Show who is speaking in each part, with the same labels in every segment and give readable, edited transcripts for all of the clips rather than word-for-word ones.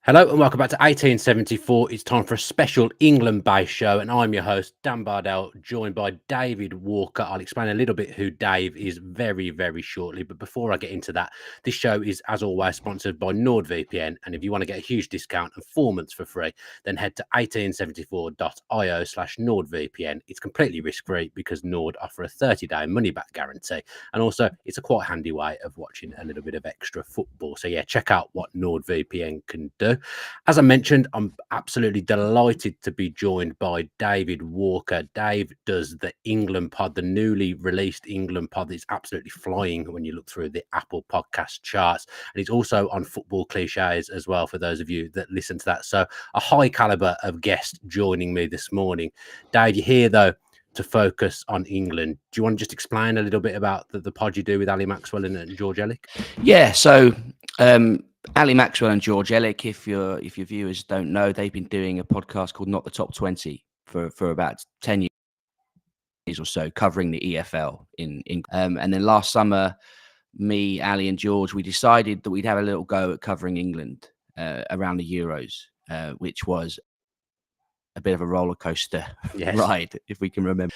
Speaker 1: Hello and welcome back to 1874. It's time for a special England-based show, and I'm your host, Dan Bardell, joined by David Walker. I'll explain a little bit who Dave is very, very shortly. But before I get into that, this show is, as always, sponsored by NordVPN. And if you want to get a huge discount and 4 months for free, then head to 1874.io/NordVPN. It's completely risk-free because Nord offer a 30-day money-back guarantee. And also, it's a quite handy way of watching a little bit of extra football. So yeah, check out what NordVPN can do. As I mentioned, I'm absolutely delighted to be joined by David Walker. Dave does the England pod, the newly released England pod. It's absolutely flying when you look through the Apple podcast charts. And he's also on Football Cliches as well, for those of you that listen to that. So a high caliber of guest joining me this morning. Dave, you're here, though, to focus on England. Do you want to just explain a little bit about the pod you do with Ali Maxwell and George Ellick?
Speaker 2: Yeah, so Ali Maxwell and George Ellick, if your viewers don't know, they've been doing a podcast called Not the Top 20 for about 10 years or so, covering the EFL in and then last summer, me, Ali and George, we decided that we'd have a little go at covering England around the Euros, which was a bit of a roller coaster ride, if we can remember.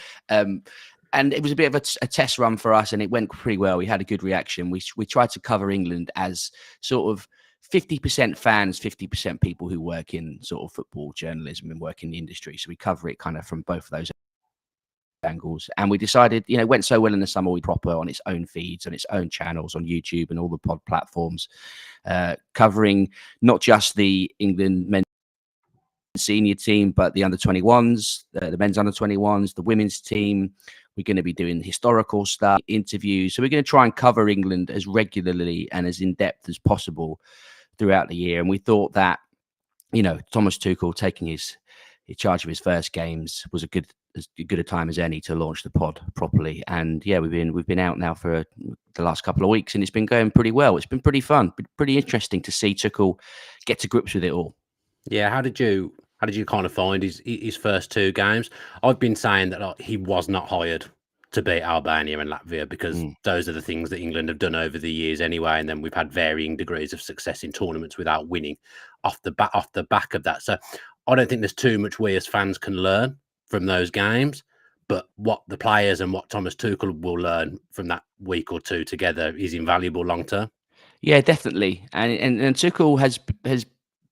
Speaker 2: And it was a bit of a test run for us, and it went pretty well. We had a good reaction. We tried to cover England as sort of 50% fans, 50% people who work in sort of football journalism and work in the industry. So we cover it kind of from both of those angles. And we decided, it went so well in the summer, we proper on its own feeds, on its own channels, on YouTube and all the pod platforms, covering not just the England men's senior team, but the under-21s, the men's under-21s, the women's team. We're going to be doing historical stuff, interviews. So we're going to try and cover England as regularly and as in-depth as possible throughout the year. And we thought that, Thomas Tuchel taking his charge of his first games was as good a time as any to launch the pod properly. And yeah, we've been out now for the last couple of weeks, and it's been going pretty well. It's been pretty fun, pretty interesting to see Tuchel get to grips with it all.
Speaker 1: Yeah, how did you kind of find his first two games? I've been saying that he was not hired to beat Albania and Latvia because those are the things that England have done over the years anyway, and then we've had varying degrees of success in tournaments without winning off the back of that. So I don't think there's too much we as fans can learn from those games, but what the players and what Thomas Tuchel will learn from that week or two together is invaluable long term.
Speaker 2: Yeah, definitely. And Tuchel has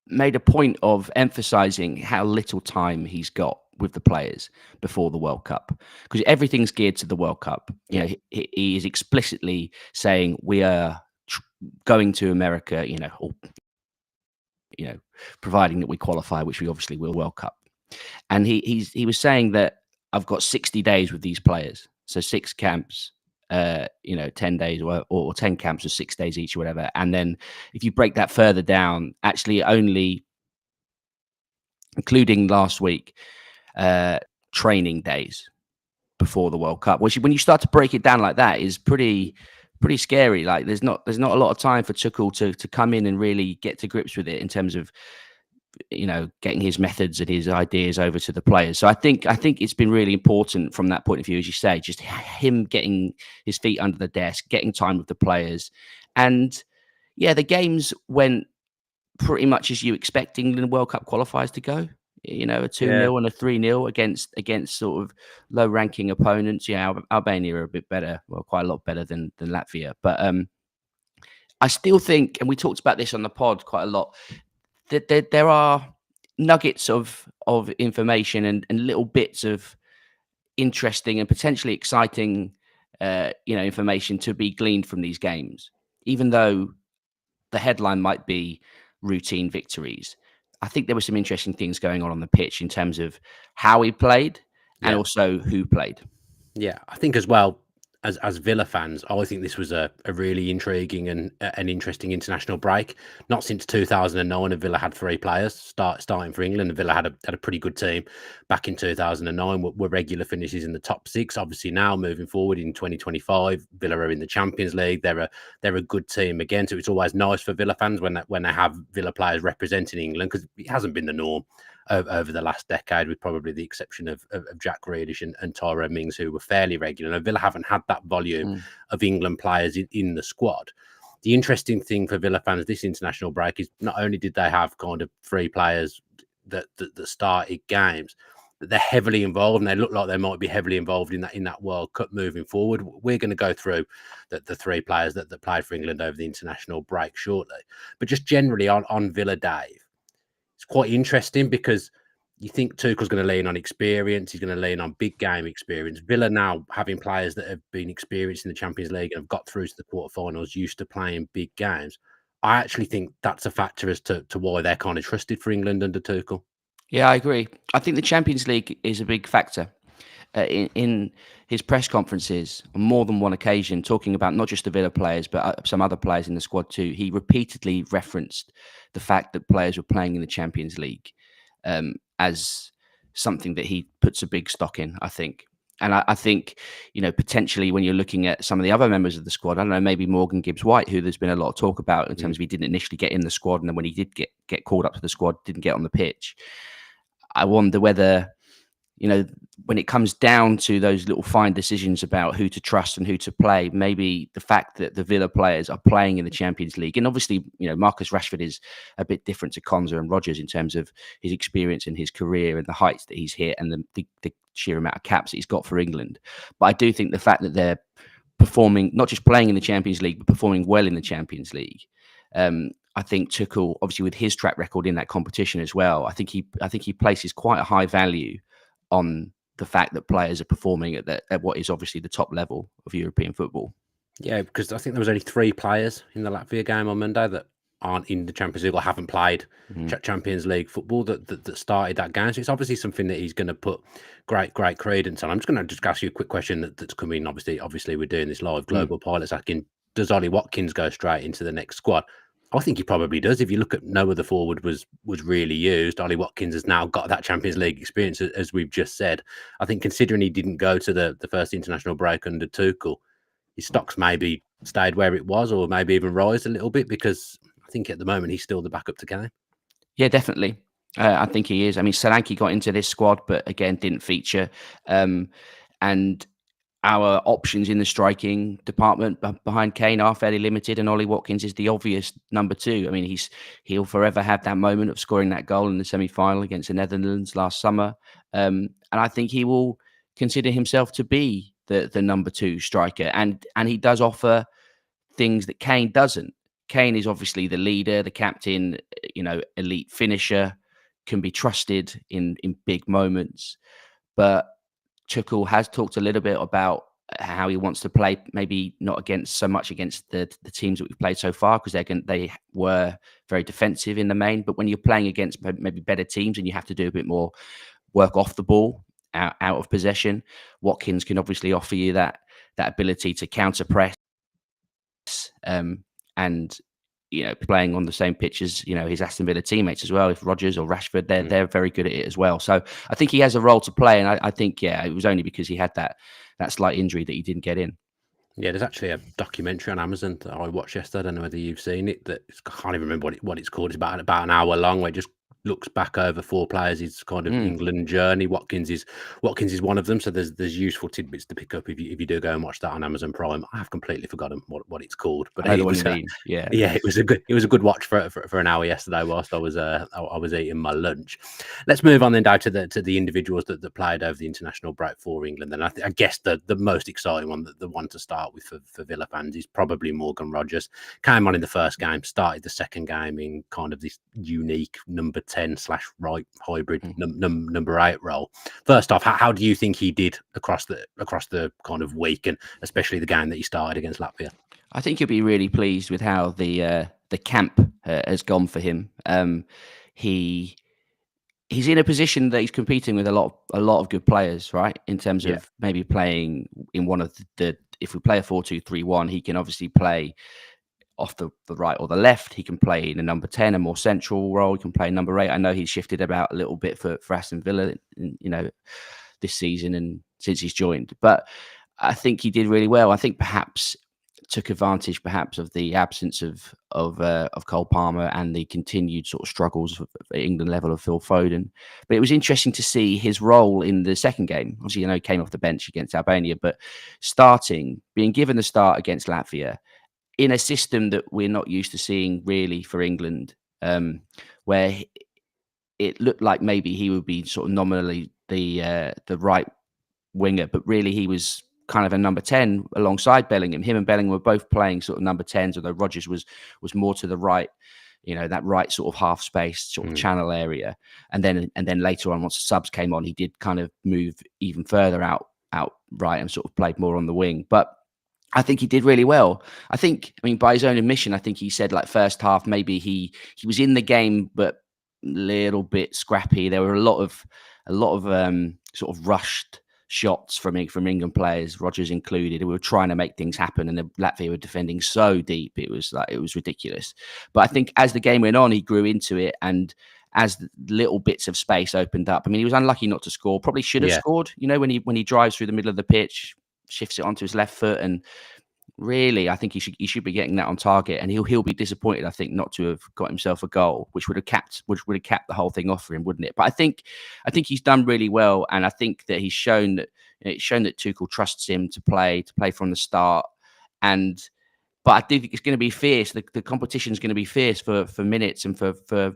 Speaker 2: made a point of emphasizing how little time he's got with the players before the World Cup, because everything's geared to the World Cup. He is explicitly saying we are going to America, providing that we qualify, which we obviously will, World Cup. And he was saying that I've got 60 days with these players, so 6 camps, 10 days or 10 camps or 6 days each or whatever. And then if you break that further down, actually only, including last week, training days before the World Cup, which when you start to break it down like that is pretty scary. Like there's not a lot of time for Tuchel to come in and really get to grips with it in terms of getting his methods and his ideas over to the players. So I think it's been really important from that point of view, as you say, just him getting his feet under the desk, getting time with the players. And yeah, the games went pretty much as you expect England World Cup qualifiers to go. A 2-0 and a 3-0 against sort of low-ranking opponents. Yeah, Albania are a bit better, well, quite a lot better than Latvia. But I still think, and we talked about this on the pod quite a lot, that there are nuggets of information and little bits of interesting and potentially exciting, information to be gleaned from these games, even though the headline might be routine victories. I think there were some interesting things going on the pitch in terms of how he played and also who played.
Speaker 1: Yeah, I think as well, as Villa fans, I think this was a really intriguing and an interesting international break. Not since 2009 have Villa had 3 players starting for England. Villa had a pretty good team back in 2009, were regular finishes in the top 6. Obviously now moving forward in 2025, Villa are in the Champions League. They're a good team again. So it's always nice for Villa fans when they have Villa players representing England, because it hasn't been the norm over the last decade, with probably the exception of Jack Grealish and Tyrone Mings, who were fairly regular. And Villa haven't had that volume of England players in the squad. the interesting thing for Villa fans this international break is not only did they have kind of 3 players that started games, but they're heavily involved, and they look like they might be heavily involved in that World Cup moving forward. We're going to go through the 3 players that played for England over the international break shortly, but just generally on Villa, Dave, it's quite interesting because you think Tuchel's going to lean on experience. He's going to lean on big game experience. Villa now having players that have been experienced in the Champions League and have got through to the quarterfinals, used to playing big games. I actually think that's a factor as to why they're kind of trusted for England under Tuchel.
Speaker 2: Yeah, I agree. I think the Champions League is a big factor. In his press conferences on more than one occasion, talking about not just the Villa players, but some other players in the squad too, he repeatedly referenced the fact that players were playing in the Champions League as something that he puts a big stock in, I think. And I think, potentially when you're looking at some of the other members of the squad, I don't know, maybe Morgan Gibbs-White, who there's been a lot of talk about in terms of he didn't initially get in the squad, and then when he did get called up to the squad, didn't get on the pitch. I wonder whether, when it comes down to those little fine decisions about who to trust and who to play, maybe the fact that the Villa players are playing in the Champions League, and obviously, Marcus Rashford is a bit different to Konsa and Rogers in terms of his experience and his career and the heights that he's hit and the sheer amount of caps that he's got for England. But I do think the fact that they're performing, not just playing in the Champions League, but performing well in the Champions League, I think Tuchel, obviously with his track record in that competition as well, I think he places quite a high value on the fact that players are performing at what is obviously the top level of European football.
Speaker 1: Yeah, because I think there was only 3 players in the Latvia game on Monday that aren't in the Champions League or haven't played Champions League football that started that game. So it's obviously something that he's going to put great credence on. I'm just going to ask you a quick question that's coming. Obviously, we're doing this live. Global Pilots asking, does Ollie Watkins go straight into the next squad? I think he probably does. If you look at no other forward was really used, Ollie Watkins has now got that Champions League experience, as we've just said. I think considering he didn't go to the first international break under Tuchel, his stocks maybe stayed where it was, or maybe even rise a little bit, because I think at the moment he's still the backup to Kane.
Speaker 2: Yeah, definitely. I think he is. I mean, Solanke got into this squad, but again, didn't feature. And our options in the striking department behind Kane are fairly limited, and Ollie Watkins is the obvious number 2. I mean, he'll forever have that moment of scoring that goal in the semi-final against the Netherlands last summer, and I think he will consider himself to be the number 2 striker, and he does offer things that Kane doesn't. Kane is obviously the leader, the captain, elite finisher, can be trusted in big moments, but Tuchel has talked a little bit about how he wants to play, maybe not so much against the teams that we've played so far, because they were very defensive in the main. But when you're playing against maybe better teams and you have to do a bit more work off the ball, out of possession, Watkins can obviously offer you that ability to counter press, and playing on the same pitch as his Aston Villa teammates as well. If Rogers or Rashford, they're very good at it as well. So I think he has a role to play, and I think it was only because he had that slight injury that he didn't get in.
Speaker 1: Yeah, there's actually a documentary on Amazon that I watched yesterday. I don't know whether you've seen it. I can't even remember what it's called. It's about an hour long, where it just looks back over 4 players. His kind of England journey. Watkins is one of them. So there's useful tidbits to pick up if you do go and watch that on Amazon Prime. I have completely forgotten what it's called, but
Speaker 2: I know what you mean. Yeah,
Speaker 1: it was a good watch for an hour yesterday whilst I was eating my lunch. Let's move on then down to the individuals that played over the international break for England. And I guess the most exciting one, the one to start with for Villa fans, is probably Morgan Rogers. Came on in the first game, started the second game in kind of this unique number 10/right hybrid number 8 role. First off, how do you think he did across the kind of week, and especially the game that he started against Latvia?
Speaker 2: I think you'll be really pleased with how the camp has gone for him. He's in a position that he's competing with a lot of good players, right? In terms of maybe playing in one of if we play a 4-2-3-1, he can obviously play off the right or the left. He can play in a number 10, a more central role. He can play number 8. I know he's shifted about a little bit for Aston Villa, this season and since he's joined. But I think he did really well. I think perhaps took advantage of the absence of Cole Palmer and the continued sort of struggles at England level of Phil Foden. But it was interesting to see his role in the second game. Obviously, he came off the bench against Albania, but being given the start against Latvia, in a system that we're not used to seeing really for England, where it looked like maybe he would be sort of nominally the right winger, but really he was kind of a number 10 alongside Bellingham. Him and Bellingham were both playing sort of number 10s, although Rogers was more to the right, that right sort of half space sort of channel area. And then later on, once the subs came on, he did kind of move even further out right and sort of played more on the wing. But I think he did really well. I mean, by his own admission, I think he said like first half, maybe he was in the game, but a little bit scrappy. There were a lot of sort of rushed shots from England players, Rogers included, who were trying to make things happen, and the Latvia were defending so deep, it was ridiculous. But I think as the game went on, he grew into it, and as the little bits of space opened up, I mean, he was unlucky not to score. Probably should have scored. When he drives through the middle of the pitch, shifts it onto his left foot, and really, I think he should be getting that on target, and he'll be disappointed, I think, not to have got himself a goal, which would have capped the whole thing off for him, wouldn't it? But I think he's done really well, and I think that he's shown that Tuchel trusts him to play from the start. But I do think it's going to be fierce. The competition is going to be fierce for minutes and for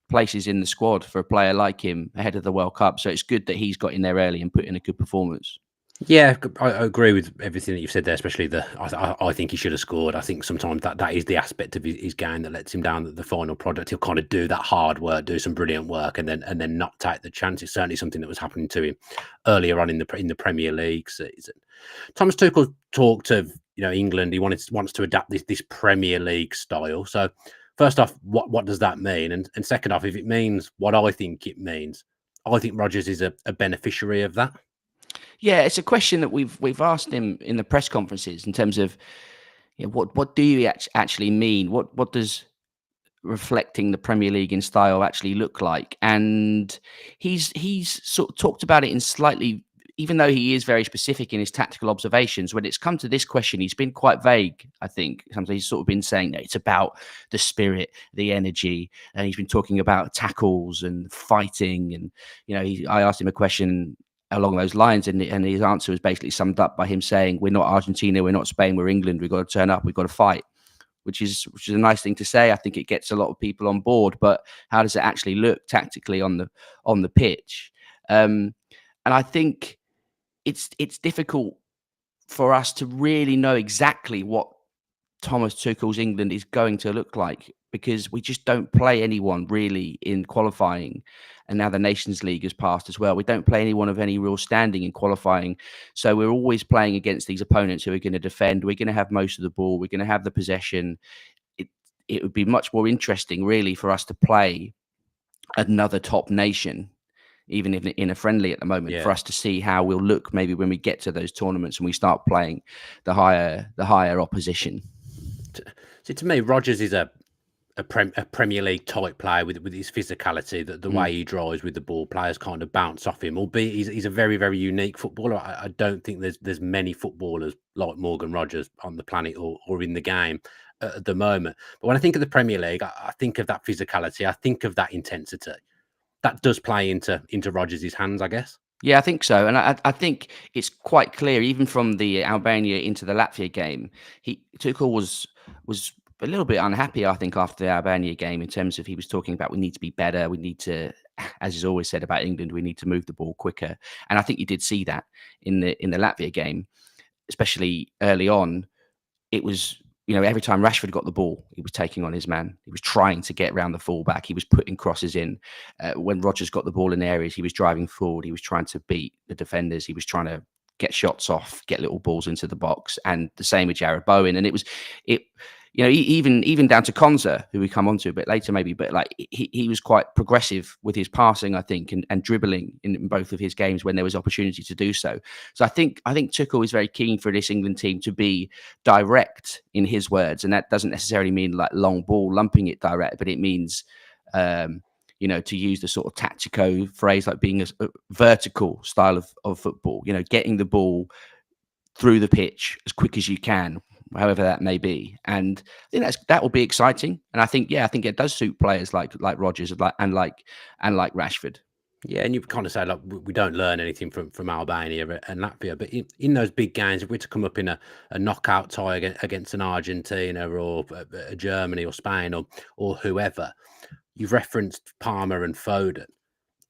Speaker 2: places in the squad for a player like him ahead of the World Cup. So it's good that he's got in there early and put in a good performance.
Speaker 1: Yeah, I agree with everything that you've said there, especially I think he should have scored. I think sometimes that is the aspect of his game that lets him down, that the final product, he'll kind of do that hard work, do some brilliant work, and then not take the chance. It's certainly something that was happening to him earlier on in the Premier League season. Thomas Tuchel talked of England. He wants to adapt this Premier League style. So first off, what does that mean? And second off, if it means what I think it means, I think Rogers is a beneficiary of that.
Speaker 2: Yeah, it's a question that we've asked him in the press conferences in terms of what do you actually mean? What does reflecting the Premier League in style actually look like? And he's sort of talked about it in slightly, even though he is very specific in his tactical observations, when it's come to this question, he's been quite vague, I think. Sometimes he's sort of been saying that it's about the spirit, the energy, and he's been talking about tackles and fighting. And, I asked him a question along those lines, and his answer was basically summed up by him saying, we're not Argentina, we're not Spain, we're England, we've got to turn up, we've got to fight, which is a nice thing to say. I think it gets a lot of people on board, but how does it actually look tactically on the pitch? And I think it's difficult for us to really know exactly what Thomas Tuchel's England is going to look like, because we just don't play anyone really in qualifying, and now the Nations League has passed as well. We don't play anyone of any real standing in qualifying, so we're always playing against these opponents who are going to defend. We're going to have most of the ball. We're going to have the possession. It would be much more interesting, really, for us to play another top nation, even if in a friendly at the moment, for us to see how we'll look maybe when we get to those tournaments and we start playing the higher opposition.
Speaker 1: So to me, Rogers is a Premier League type player with his physicality, the way he drives with the ball, players kind of bounce off him. Albeit he's a very, very unique footballer. I don't think there's many footballers like Morgan Rogers on the planet or in the game at the moment. But when I think of the Premier League, I think of that physicality. I think of that intensity. That does play into Rogers' hands, I guess.
Speaker 2: Yeah, I think so. And I think it's quite clear, even from the Albania into the Latvia game, Tuchel was a little bit unhappy, I think, after the Albania game, in terms of he was talking about we need to be better. We need to, as he's always said about England, we need to move the ball quicker. And I think you did see that in the Latvia game, especially early on. It was, every time Rashford got the ball, he was taking on his man. He was trying to get around the fullback. He was putting crosses in. When Rogers got the ball in areas, he was driving forward. He was trying to beat the defenders. He was trying to get shots off, get little balls into the box. And the same with Jared Bowen. And even down to Konsa, who we come on to a bit later maybe, but like he was quite progressive with his passing, I think, and dribbling in both of his games when there was opportunity to do so. So I think Tuchel is very keen for this England team to be direct, in his words, and that doesn't necessarily mean like long ball lumping it direct, but it means to use the sort of tactico phrase, like being a vertical style of football, getting the ball through the pitch as quick as you can, however that may be. And I think that will be exciting. And I think it does suit players like Rogers and like Rashford.
Speaker 1: Yeah, and you kind of say, like, we don't learn anything from Albania and Latvia, but in those big games, if we're to come up in a knockout tie against an Argentina or a Germany or Spain or whoever, you've referenced Palmer and Foden.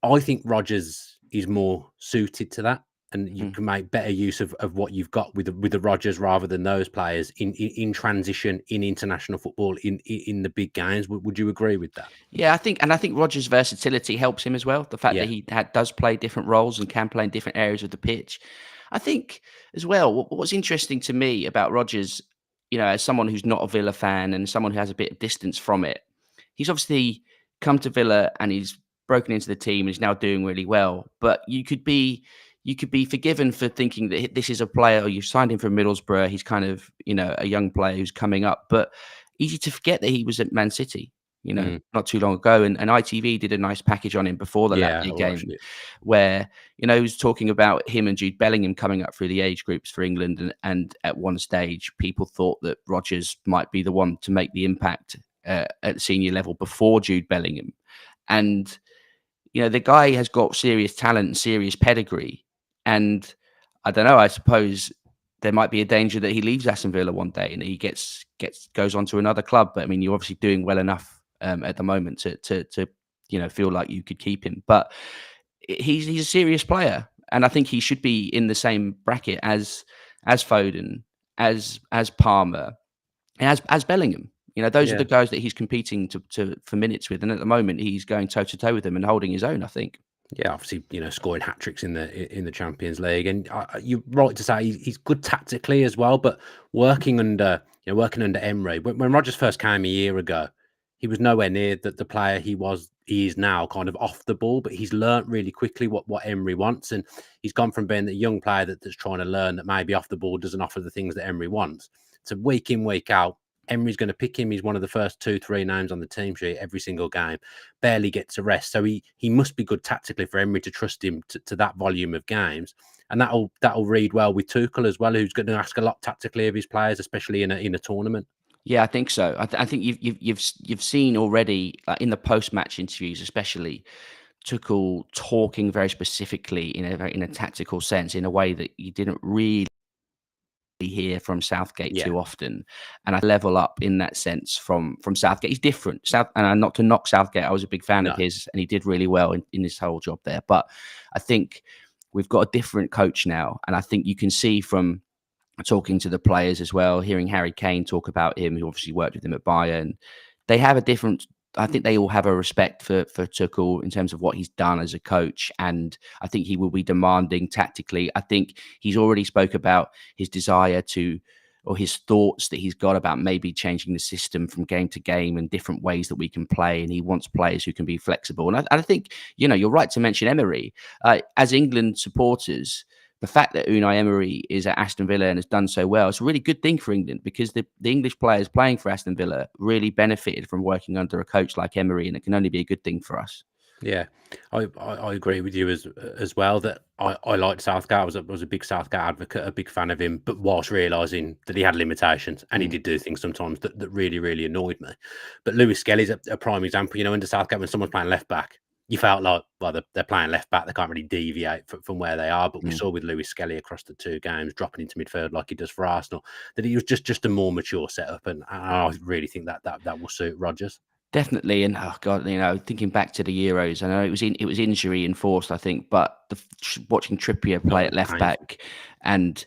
Speaker 1: I think Rogers is more suited to that, and you
Speaker 2: Mm.
Speaker 1: can make better use of what you've got with the Rogers rather than those players in transition in international football in the big games. Would you agree with that?
Speaker 2: Yeah, I think Rogers' versatility helps him as well. The fact that
Speaker 1: Yeah,
Speaker 2: he does play different roles and can play in different areas of the pitch. I think as well. What's interesting to me about Rogers, as someone who's not a Villa fan and someone who has a bit of distance from it, he's obviously come to Villa and he's broken into the team and he's now doing really well. But you could be forgiven for thinking that this is a player. You signed him from Middlesbrough. He's kind of a young player who's coming up, but easy to forget that he was at Man City.
Speaker 1: mm,
Speaker 2: Not too long ago. And ITV did a nice package on him before the
Speaker 1: yeah, I
Speaker 2: Latvia
Speaker 1: watched
Speaker 2: game
Speaker 1: it.
Speaker 2: where, he was talking about him and Jude Bellingham coming up through the age groups for England. And at one stage, people thought that Rodgers might be the one to make the impact at the senior level before Jude Bellingham. And, the guy has got serious talent and serious pedigree. And I don't know, I suppose there might be a danger that he leaves Aston Villa one day and he goes on to another club. But I mean, you're obviously doing well enough at the moment to feel like you could keep him. But he's a serious player, and I think he should be in the same bracket as Foden, as Palmer, as Bellingham. Those are
Speaker 1: Yeah.
Speaker 2: the guys that he's competing for minutes with, and at the moment he's going toe to toe with them and holding his own, I think.
Speaker 1: Yeah, obviously, scoring hat tricks in the Champions League, and you're right to say he's good tactically as well. But working under Emery, when Rodgers first came a year ago, he was nowhere near the player he is now, kind of off the ball. But he's learnt really quickly what Emery wants, and he's gone from being the young player that's trying to learn that maybe off the ball doesn't offer the things that Emery wants, to week in, week out. Emery's going to pick him. He's one of the first 2-3 names on the team sheet every single game. Barely gets a rest, so he must be good tactically for Emery to trust him to that volume of games, and that'll read well with Tuchel as well, who's going to ask a lot tactically of his players, especially in a tournament.
Speaker 2: Yeah, I think so. I think you've seen already in the post match interviews, especially Tuchel talking very specifically in a tactical sense, in a way that you didn't really hear from Southgate
Speaker 1: Yeah,
Speaker 2: too often. And I level up in that sense from Southgate. He's different. And not to knock Southgate, I was a big fan of
Speaker 1: no,
Speaker 2: his, and he did really well in his whole job there. But I think we've got a different coach now, and I think you can see from talking to the players as well, hearing Harry Kane talk about him, who obviously worked with him at Bayern. They have a different. I think they all have a respect for Tuchel in terms of what he's done as a coach, and I think he will be demanding tactically. I think he's already spoke about his desire to, or his thoughts that he's got about maybe changing the system from game to game and different ways that we can play, and he wants players who can be flexible. And I think you're right to mention Emery. As England supporters, the fact that Unai Emery is at Aston Villa and has done so well, it's a really good thing for England, because the English players playing for Aston Villa really benefited from working under a coach like Emery, and it can only be a good thing for us.
Speaker 1: yeah, I agree with you as well that I liked Southgate. I was a big Southgate advocate, a big fan of him, but whilst realising that he had limitations and he did do things sometimes that really, really annoyed me. But Lewis Skelly's a prime example. Under Southgate, when someone's playing left back, you felt like, well, they're playing left back. They can't really deviate from where they are. But we saw with Lewis Skelly across the two games, dropping into midfield like he does for Arsenal, that he was just a more mature setup. And I really think that will suit Rodgers.
Speaker 2: Definitely, and oh god, thinking back to the Euros, I know it was injury enforced, I think, but watching Trippier play at left
Speaker 1: Painful.
Speaker 2: back, and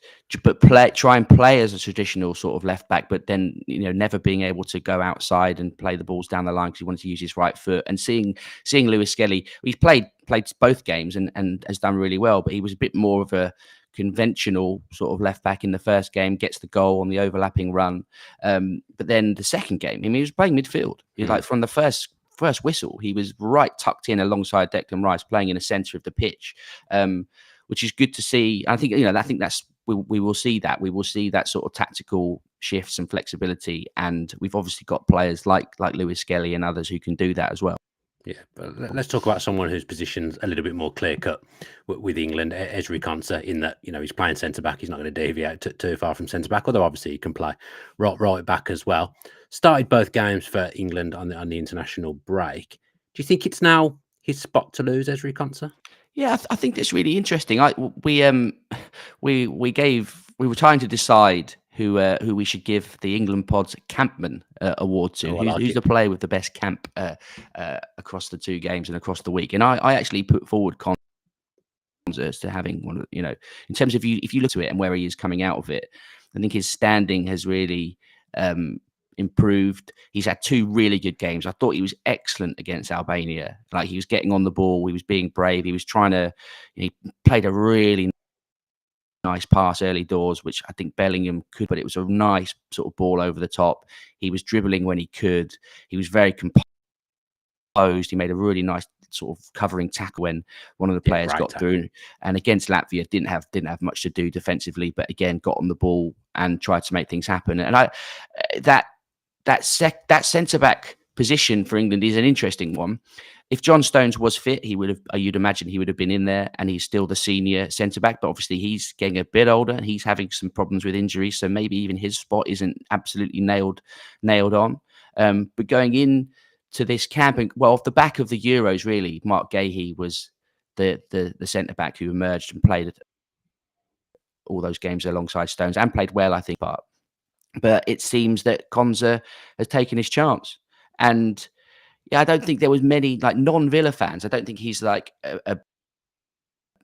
Speaker 2: try and play as a traditional sort of left back, but then never being able to go outside and play the balls down the line because he wanted to use his right foot. And seeing Lewis Skelly, he's played both games and has done really well, but he was a bit more of a conventional sort of left back in the first game, gets the goal on the overlapping run. But then the second game, he was playing midfield. He like from the first whistle, he was right tucked in alongside Declan Rice, playing in the centre of the pitch, which is good to see. I think that's we will see that. We will see that sort of tactical shifts and flexibility, and we've obviously got players like Lewis Skelly and others who can do that as well.
Speaker 1: Yeah, but let's talk about someone whose position's a little bit more clear cut with England, Ezri Konsa, in that he's playing centre back. He's not going to deviate too far from centre back, although obviously he can play right back as well. Started both games for England on the international break. Do you think it's now his spot to lose, Ezri Konsa?
Speaker 2: Yeah, I think that's really interesting. We were trying to decide who we should give the England Pod's Campman award to.
Speaker 1: Oh, I like
Speaker 2: Who's
Speaker 1: it.
Speaker 2: the player with the best camp across the two games and across the week? And I actually put forward Konsa as to having one of, in terms of if you look to it and where he is coming out of it, I think his standing has really improved. He's had two really good games. I thought he was excellent against Albania. Like, he was getting on the ball, he was being brave, he was trying to, he played a really nice pass early doors, which I think Bellingham could, but it was a nice sort of ball over the top. He was dribbling when he could. He was very composed. He made a really nice sort of covering tackle when one of the players got through. And against Latvia, didn't have much to do defensively, but again got on the ball and tried to make things happen. And that centre back position for England is an interesting one. If John Stones was fit, he would have. You'd imagine he would have been in there, and he's still the senior centre back. But obviously, he's getting a bit older, and he's having some problems with injuries. So maybe even his spot isn't absolutely nailed on. But going in to this camp, and well, off the back of the Euros, really, Mark Gahey was the centre back who emerged and played all those games alongside Stones and played well, I think. But it seems that Konsa has taken his chance, and yeah, I don't think there was many like non-Villa fans. I don't think he's like a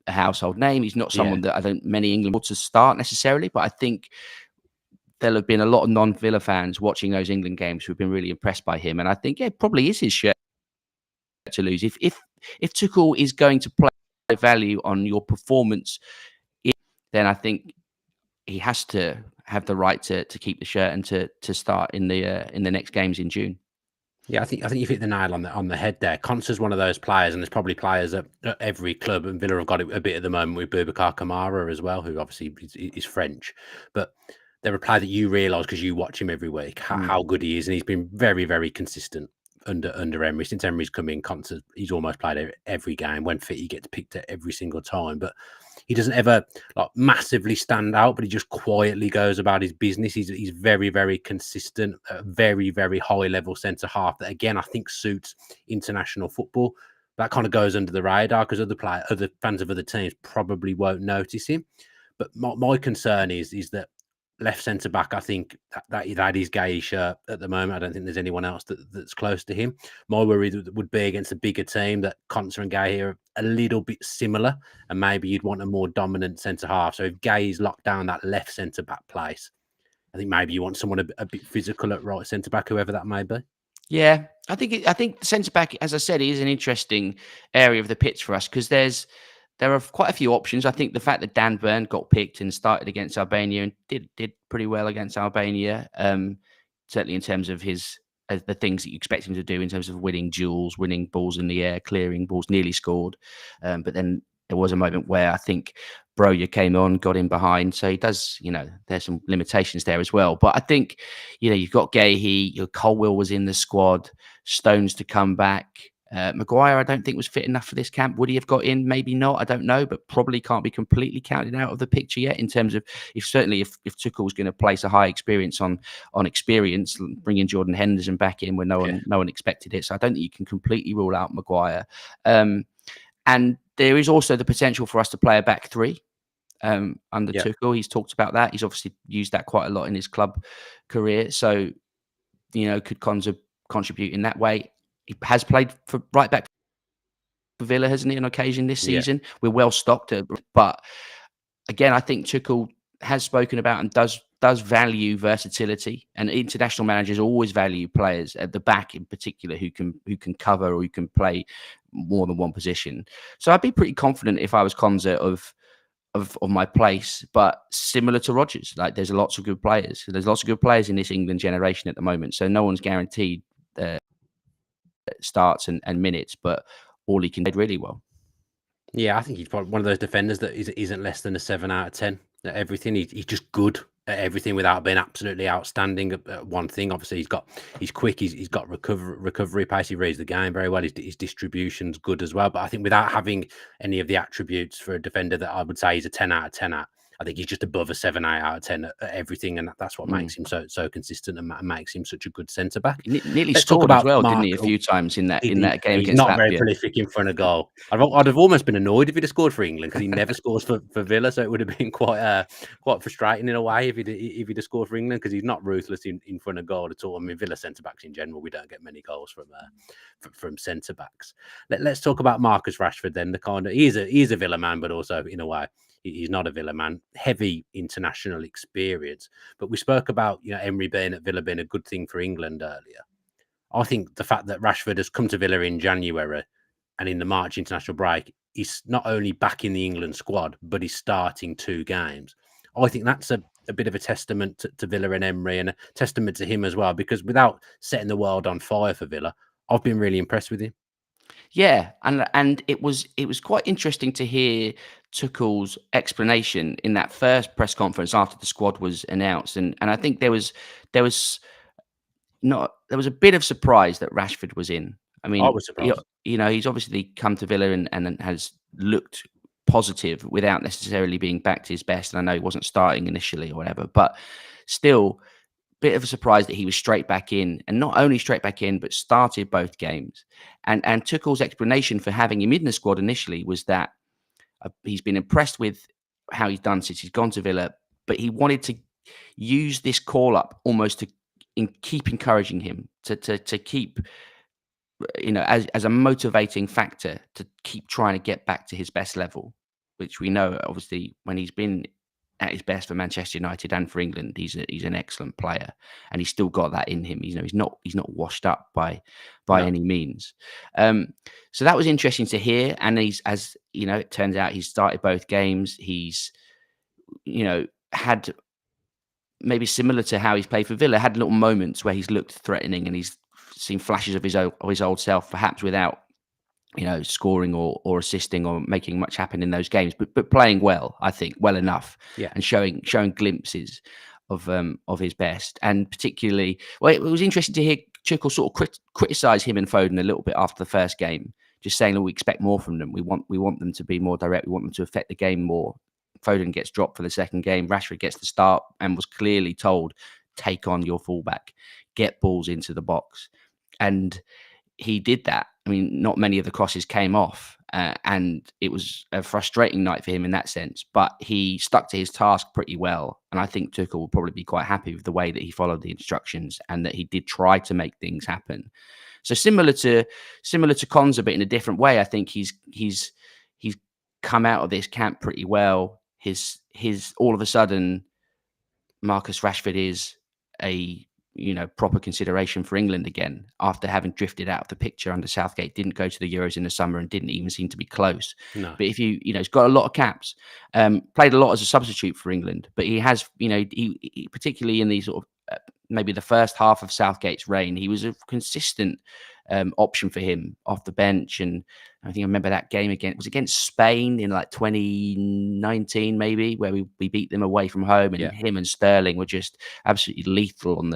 Speaker 2: household name. He's not someone that I don't many England want to start necessarily, but I think there'll have been a lot of non-Villa fans watching those England games who've been really impressed by him. And I think it probably is his shirt to lose. If Tuchel is going to play value on your performance, then I think he has to have the right to keep the shirt and to start in the next games in June.
Speaker 1: Yeah, I think you've hit the nail on the head there. Konsa's one of those players, and there's probably players at every club, and Villa have got it a bit at the moment with Boubacar Kamara as well, who obviously is French, but they're a player that you realise because you watch him every week how good he is, and he's been very, very consistent under Emery. Since Emery's come in, Konsa, he's almost played every game. When fit, he gets picked at every single time, but he doesn't ever like massively stand out, but he just quietly goes about his business. He's very, very consistent, very, very high level centre half that again I think suits international football. That kind of goes under the radar because other fans of other teams probably won't notice him. But my concern is that left centre back, I think that is Gahey's shirt at the moment. I don't think there's anyone else that's close to him. My worry would be against a bigger team that Konsa and Gahey are a little bit similar, and maybe you'd want a more dominant centre half. So if Gahey's locked down that left centre back place, I think maybe you want someone a bit physical at right centre back, whoever that may be.
Speaker 2: Yeah, I think centre back, as I said, is an interesting area of the pitch for us because there are quite a few options. I think the fact that Dan Burn got picked and started against Albania and did pretty well against Albania, certainly in terms of the things that you expect him to do in terms of winning duels, winning balls in the air, clearing balls, nearly scored. But then there was a moment where I think Broja came on, got in behind. So he does, there's some limitations there as well. But I think, you've got Gahey, Colwill was in the squad, Stones to come back. Maguire, I don't think was fit enough for this camp. Would he have got in? Maybe not. I don't know, but probably can't be completely counted out of the picture yet. In terms of if Tuchel was going to place a high experience on experience, bringing Jordan Henderson back in when no one expected it. So I don't think you can completely rule out Maguire. And there is also the potential for us to play a back three under Tuchel. He's talked about that. He's obviously used that quite a lot in his club career. So could Konsa contribute in that way? He has played for right back for Villa, hasn't he, on occasion this season? We're well stocked, but again, I think Tuchel has spoken about and does value versatility, and international managers always value players at the back, in particular, who can cover or who can play more than one position. So I'd be pretty confident if I was Konsa of my place, but similar to Rogers, like there's lots of good players. There's lots of good players in this England generation at the moment, so no one's guaranteed starts and minutes, but all he can do really well.
Speaker 1: Yeah, I think he's probably one of those defenders that isn't less than a 7 out of 10 at everything. He's just good at everything without being absolutely outstanding at one thing. Obviously, he's quick. He's got recovery pace. He reads the game very well. His distribution's good as well. But I think without having any of the attributes for a defender that I would say he's a 10 out of 10 at, I think he's just above a 7, 8 out of 10 at everything, and that's what makes him so consistent and makes him such a good centre back.
Speaker 2: Nearly
Speaker 1: Let's talk
Speaker 2: scored as
Speaker 1: about
Speaker 2: well, didn't
Speaker 1: Mark.
Speaker 2: he? A few times in that game
Speaker 1: He's
Speaker 2: against
Speaker 1: not very
Speaker 2: Latvia.
Speaker 1: prolific in front of goal. I'd have almost been annoyed if he'd have scored for England, because he never scores for Villa, so it would have been quite frustrating in a way if he'd have scored for England, because he's not ruthless in front of goal at all. I mean, Villa centre backs in general, we don't get many goals from centre backs. Let's talk about Marcus Rashford then. He's a Villa man, but also in a way he's not a Villa man. Heavy international experience, but we spoke about Emery being at Villa being a good thing for England earlier. I think the fact that Rashford has come to Villa in January and in the March international break, he's not only back in the England squad, but he's starting 2 games. I think that's a bit of a testament to Villa and Emery, and a testament to him as well, because without setting the world on fire for Villa, I've been really impressed with him.
Speaker 2: Yeah, and it was quite interesting to hear Tuchel's explanation in that first press conference after the squad was announced, and I think there was a bit of surprise that Rashford was in. I
Speaker 1: I
Speaker 2: mean,
Speaker 1: was surprised.
Speaker 2: he's obviously come to Villa and has looked positive without necessarily being back to his best. And I know he wasn't starting initially or whatever, but still, bit of a surprise that he was straight back in, and not only straight back in, but started both games. And Tuchel's explanation for having him in the squad initially was that he's been impressed with how he's done since he's gone to Villa, but he wanted to use this call up almost to keep encouraging him to keep, as a motivating factor to keep trying to get back to his best level, which we know obviously when he's been at his best for Manchester United and for England, he's an excellent player, and he's still got that in him. He's not washed up by any means. So that was interesting to hear. And it turns out he's started both games. He's had, maybe similar to how he's played for Villa, had little moments where he's looked threatening and he's seen flashes of his old self, perhaps without scoring or assisting or making much happen in those games, but playing well, I think, well enough, and showing glimpses of his best. And particularly, well, it was interesting to hear Tuchel sort of criticise him and Foden a little bit after the first game, just saying that we expect more from them. We want them to be more direct. We want them to affect the game more. Foden gets dropped for the second game. Rashford gets the start and was clearly told, take on your fullback, get balls into the box. And he did that. I mean, not many of the crosses came off, and it was a frustrating night for him in that sense. But he stuck to his task pretty well, and I think Tuchel will probably be quite happy with the way that he followed the instructions and that he did try to make things happen. So similar to Konsa, but in a different way. I think he's come out of this camp pretty well. His all of a sudden, Marcus Rashford is a proper consideration for England again, after having drifted out of the picture under Southgate, didn't go to the Euros in the summer and didn't even seem to be close.
Speaker 1: No.
Speaker 2: But if he's got a lot of caps, played a lot as a substitute for England, but he has, he particularly in the sort of maybe the first half of Southgate's reign, he was a consistent option for him off the bench. And I think I remember that game against Spain in like 2019, maybe, where we beat them away from home, and him and Sterling were just absolutely lethal on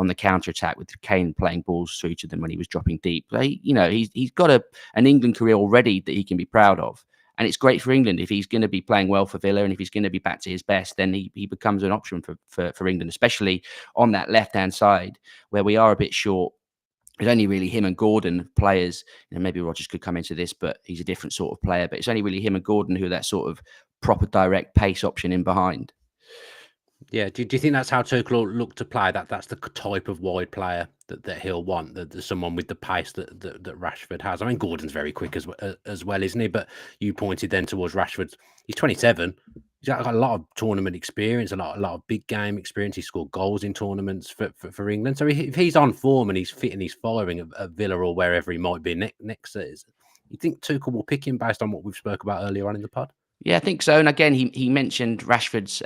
Speaker 2: the counter attack, with Kane playing balls through to them when he was dropping deep. But he's got an England career already that he can be proud of. And it's great for England if he's going to be playing well for Villa, and if he's going to be back to his best, then he becomes an option for England, especially on that left-hand side where we are a bit short. It's only really him and Gordon players. Maybe Rogers could come into this, but he's a different sort of player. But it's only really him and Gordon who are that sort of proper direct pace option in behind.
Speaker 1: Yeah, do you think that's how Tuchel look to play? That's the type of wide player that he'll want, that someone with the pace that Rashford has. I mean, Gordon's very quick as well, isn't he? But you pointed then towards Rashford. He's 27. He's got a lot of tournament experience, a lot of big game experience. He scored goals in tournaments for England. So if he's on form and he's fit and he's firing at Villa or wherever he might be next season, you think Tuchel will pick him based on what we've spoke about earlier on in the pod? Yeah,
Speaker 2: I think so. And again, he mentioned Rashford's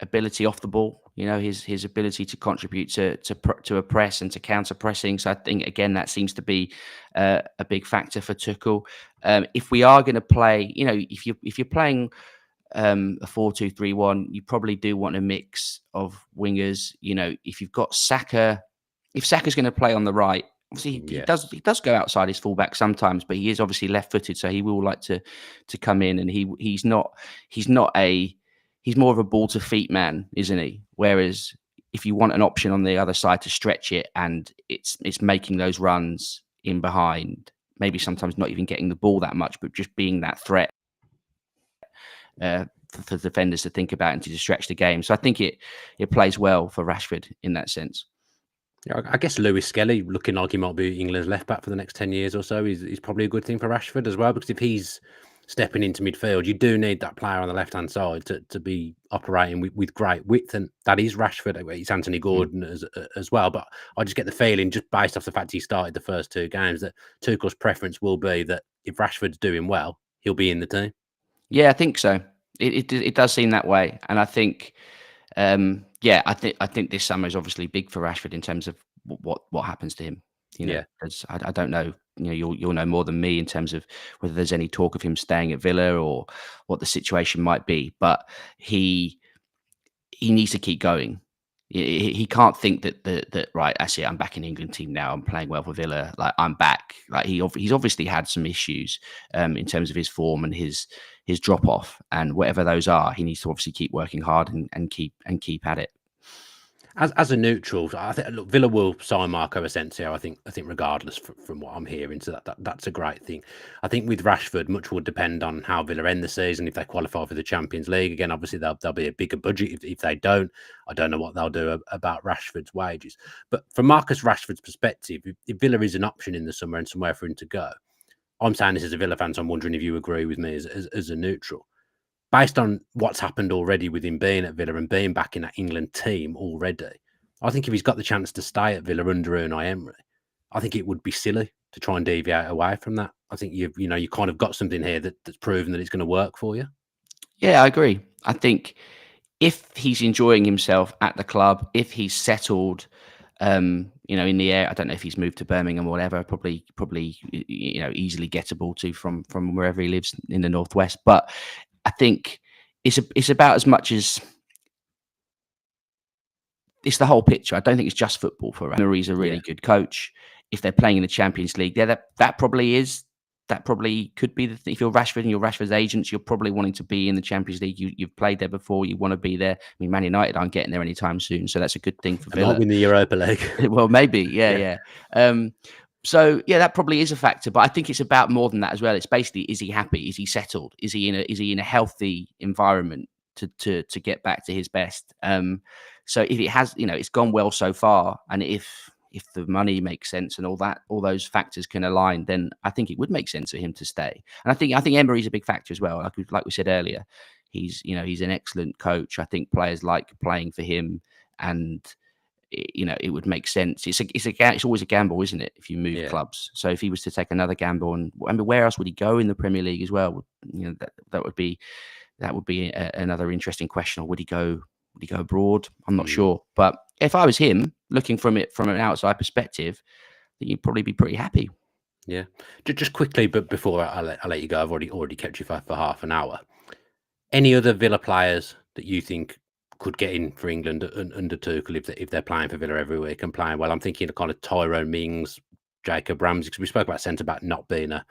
Speaker 2: ability off the ball, his ability to contribute to a press and to counter pressing. So I think again that seems to be a big factor for Tuchel. If we are going to play, if you're playing a 4-2-3-1, you probably do want a mix of wingers. If you've got Saka, if Saka's going to play on the right, obviously he does go outside his fullback sometimes, but he is obviously left-footed, so he will like to come in, and he's not a he's more of a ball to feet man, isn't he? Whereas if you want an option on the other side to stretch it, and it's making those runs in behind, maybe sometimes not even getting the ball that much, but just being that threat for defenders to think about and to stretch the game. So I think it plays well for Rashford in that sense.
Speaker 1: Yeah, I guess Lewis Skelly looking like he might be England's left back for the next 10 years or so is probably a good thing for Rashford as well, because if he's stepping into midfield, you do need that player on the left-hand side to be operating with great width, and that is Rashford. It's Anthony Gordon as well, but I just get the feeling, just based off the fact he started the first 2 games, that Tuchel's preference will be that if Rashford's doing well, he'll be in the team.
Speaker 2: Yeah, I think so. It does seem that way, and I think, I think this summer is obviously big for Rashford in terms of what happens to him. Because I don't know. You'll know more than me in terms of whether there's any talk of him staying at Villa or what the situation might be. But he needs to keep going. He can't think that right, that's it, I'm back in the England team now, I'm playing well for Villa, like I'm back. Like he's obviously had some issues in terms of his form and his drop off, and whatever those are, he needs to obviously keep working hard and keep at it.
Speaker 1: As a neutral, I think, look, Villa will sign Marco Asensio. I think regardless from what I'm hearing, so that's a great thing. I think with Rashford, much will depend on how Villa end the season. If they qualify for the Champions League again, obviously there'll be a bigger budget. If they don't, I don't know what they'll do about Rashford's wages. But from Marcus Rashford's perspective, if Villa is an option in the summer and somewhere for him to go, I'm saying this as a Villa fan, so I'm wondering if you agree with me as a neutral. Based on what's happened already with him being at Villa and being back in that England team already, I think if he's got the chance to stay at Villa under Unai Emery, I think it would be silly to try and deviate away from that. I think you kind of got something here that's proven that it's going to work for you.
Speaker 2: Yeah, I agree. I think if he's enjoying himself at the club, if he's settled, in the air, I don't know if he's moved to Birmingham or whatever, probably, easily gettable to from wherever he lives in the Northwest. But I think it's about as much as it's the whole picture. I don't think it's just football for Rashford. He's a really good coach. If they're playing in the Champions League, that probably could be the thing. If you're Rashford and you're Rashford's agents, you're probably wanting to be in the Champions League. You've played there before. You want to be there. I mean, Man United aren't getting there anytime soon, so that's a good thing for Villa.
Speaker 1: Might win the Europa League.
Speaker 2: Well, maybe, yeah. So yeah, that probably is a factor, but I think it's about more than that as well. It's basically, is he happy? Is he settled? Is he in a healthy environment to get back to his best? So if it has, it's gone well so far, and if the money makes sense and all those factors can align, then I think it would make sense for him to stay. And I think Emery's a big factor as well. Like we said earlier, he's an excellent coach. I think players like playing for him, and it would make sense. It's always a gamble, isn't it? If you move clubs. So if he was to take another gamble, and I mean, where else would he go in the Premier League as well? That would be another interesting question. Or would he go abroad? I'm not sure. But if I was him, looking from an outside perspective, then you'd probably be pretty happy.
Speaker 1: Yeah. Just quickly, but before I'll let you go, I've already kept you for half an hour. Any other Villa players that you think could get in for England under Tuchel if they're playing for Villa every week and playing well? I'm thinking of kind of Tyrone Mings, Jacob Ramsey, because we spoke about centre back not being a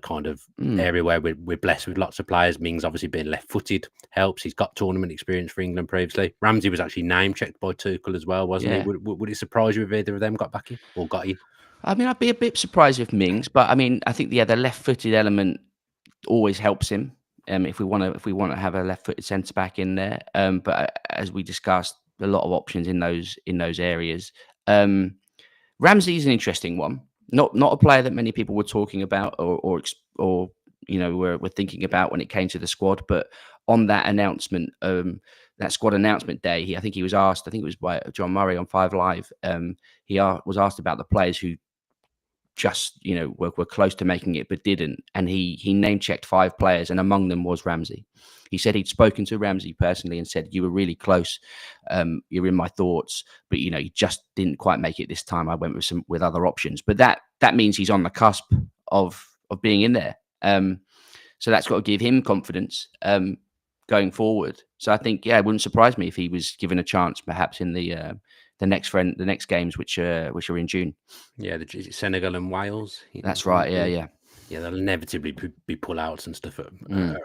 Speaker 1: kind of area where we're blessed with lots of players. Mings obviously being left-footed helps. He's got tournament experience for England previously. Ramsey was actually name-checked by Tuchel as well, wasn't he? Would it surprise you if either of them got back in or got in?
Speaker 2: I mean, I'd be a bit surprised if Mings, but I mean, I think the left-footed element always helps him. If we want to have a left-footed centre back in there, but as we discussed, a lot of options in those areas. Ramsey's an interesting one. Not a player that many people were talking about or were thinking about when it came to the squad. But on that announcement, that squad announcement day, I think he was asked. I think it was by John Murray on 5 Live. He was asked about the players who just were close to making it but didn't, and he name checked 5 players, and among them was Ramsey. He said he'd spoken to Ramsey personally and said, you were really close, you're in my thoughts, but you just didn't quite make it this time. I went with other options, but that means he's on the cusp of being in there, so that's got to give him confidence going forward. So I think it wouldn't surprise me if he was given a chance perhaps in the next games, which are in June.
Speaker 1: Yeah, Senegal and Wales.
Speaker 2: That's right. Yeah.
Speaker 1: Yeah, there'll inevitably be pullouts and stuff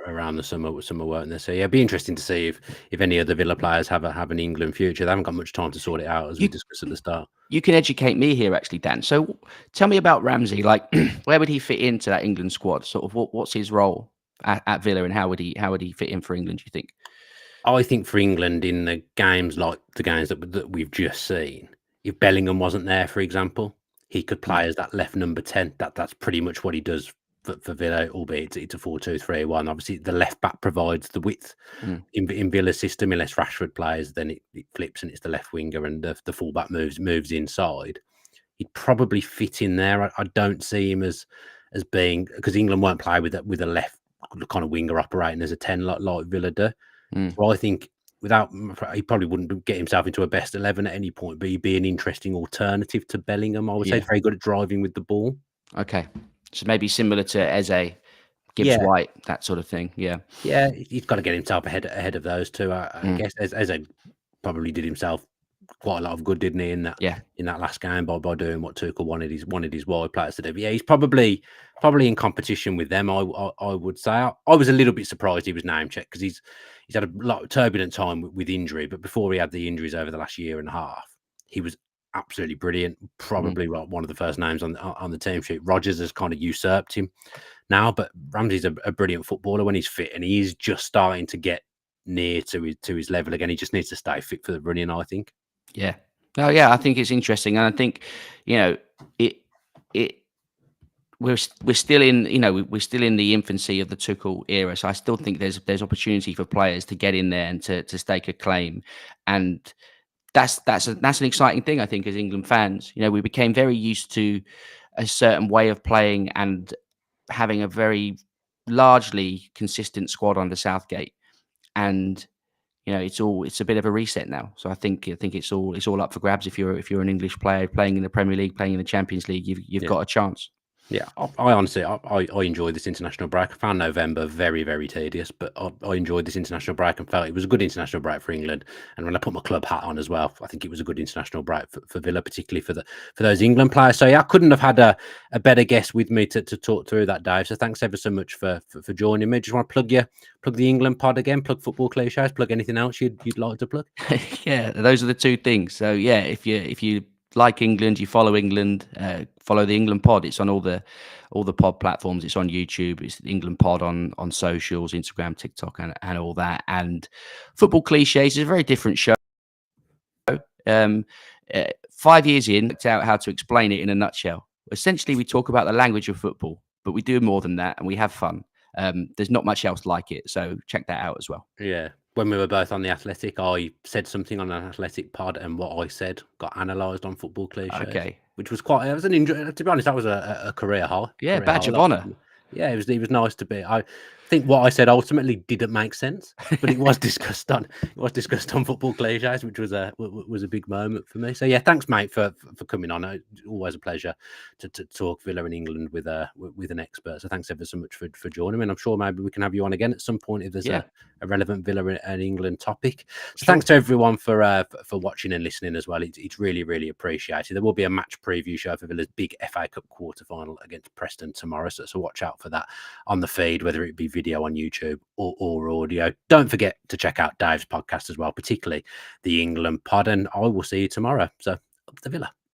Speaker 1: around the summer, won't there? So yeah, it'd be interesting to see if any other Villa players have an England future. They haven't got much time to sort it out, as we
Speaker 2: You
Speaker 1: discussed at the start.
Speaker 2: you can educate me here, actually, Dan. So tell me about Ramsey. Like, where would he fit into that England squad? Sort of what's his role at Villa, and how would he fit in for England, do you think?
Speaker 1: I think for England in the games like the games that we've just seen, if Bellingham wasn't there, for example, he could play as that left number 10. That's pretty much what he does for Villa, albeit it's a 4-2-3-1. Obviously, the left back provides the width
Speaker 2: Mm.
Speaker 1: in Villa's system. Unless Rashford plays, then it flips and it's the left winger and the fullback moves inside. He'd probably fit in there. I don't see him as being, because England won't play with a left kind of winger operating as a 10 like Villa do.
Speaker 2: Mm.
Speaker 1: So I think he probably wouldn't get himself into a best 11 at any point, but he'd be an interesting alternative to Bellingham. I would say
Speaker 2: Yeah.
Speaker 1: he's very good at driving with the ball.
Speaker 2: Okay. So maybe similar to Eze, Gibbs
Speaker 1: Yeah,
Speaker 2: White, that sort of thing. Yeah.
Speaker 1: yeah, he's got to get himself ahead of those two. I guess as probably did himself quite a lot of good, didn't he, in
Speaker 2: Yeah.
Speaker 1: that last game by doing what Tuchel wanted his wide players to do. But yeah, he's probably in competition with them. I would say. I was a little bit surprised he was name checked because he's had a lot of turbulent time with injury. But before he had the injuries over the last year and a half, he was absolutely brilliant. Probably one of the first names on the team sheet. Rogers has kind of usurped him now, but Ramsey's a brilliant footballer when he's fit, and he is just starting to get near to his level again. He just needs to stay fit for the running, I think.
Speaker 2: Yeah. Oh, yeah. I think it's interesting, and I think it we're still in we're still in the infancy of the Tuchel era. So I still think there's opportunity for players to get in there and to stake a claim, and that's an exciting thing, I think, as England fans. We became very used to a certain way of playing and having a very largely consistent squad under Southgate, and it's a bit of a reset now. So I think it's all up for grabs. If you're an English player playing in the Premier League, playing in the Champions League, you've got a chance.
Speaker 1: Yeah, I honestly, I enjoyed this international break. I found November very, very tedious, but I enjoyed this international break and felt it was a good international break for England. And when I put my club hat on as well, I think it was a good international break for Villa, particularly for those England players. So yeah, I couldn't have had a better guest with me to talk through that, Dave. So thanks ever so much for joining me. Just want to plug the England pod again, plug football cliches, plug anything else you'd like to plug.
Speaker 2: Yeah, those are the two things. So yeah, if you like England, you follow England, follow the England pod. It's on all the pod platforms. It's on YouTube. It's the England pod on socials, Instagram, TikTok, and all that. And Football Cliches is a very different show. 5 years in, worked out how to explain it in a nutshell. Essentially, we talk about the language of football, but we do more than that, and we have fun. There's not much else like it, so check that out as well.
Speaker 1: Yeah. When we were both on the Athletic, I said something on an Athletic pod, and what I said got analysed on Football Cliches.
Speaker 2: Okay.
Speaker 1: Which was it was an injury. To be honest, that was a career high.
Speaker 2: Yeah, badge of honour.
Speaker 1: Yeah, it was nice to be. I think what I said ultimately didn't make sense, but it was discussed on Football Cliches, which was a big moment for me. So yeah, thanks, mate, for coming on. It's always a pleasure to talk Villa in England with an expert. So thanks ever so much for joining me. And I'm sure maybe we can have you on again at some point if there's a relevant Villa and England topic. So thanks to everyone for watching and listening as well. It's really, really appreciated. There will be a match preview show for Villa's big FA Cup quarter final against Preston tomorrow. So watch out for that on the feed, whether it be video on YouTube or audio. Don't forget to check out Dave's podcast as well, particularly the England pod. And I will see you tomorrow. So up to Villa.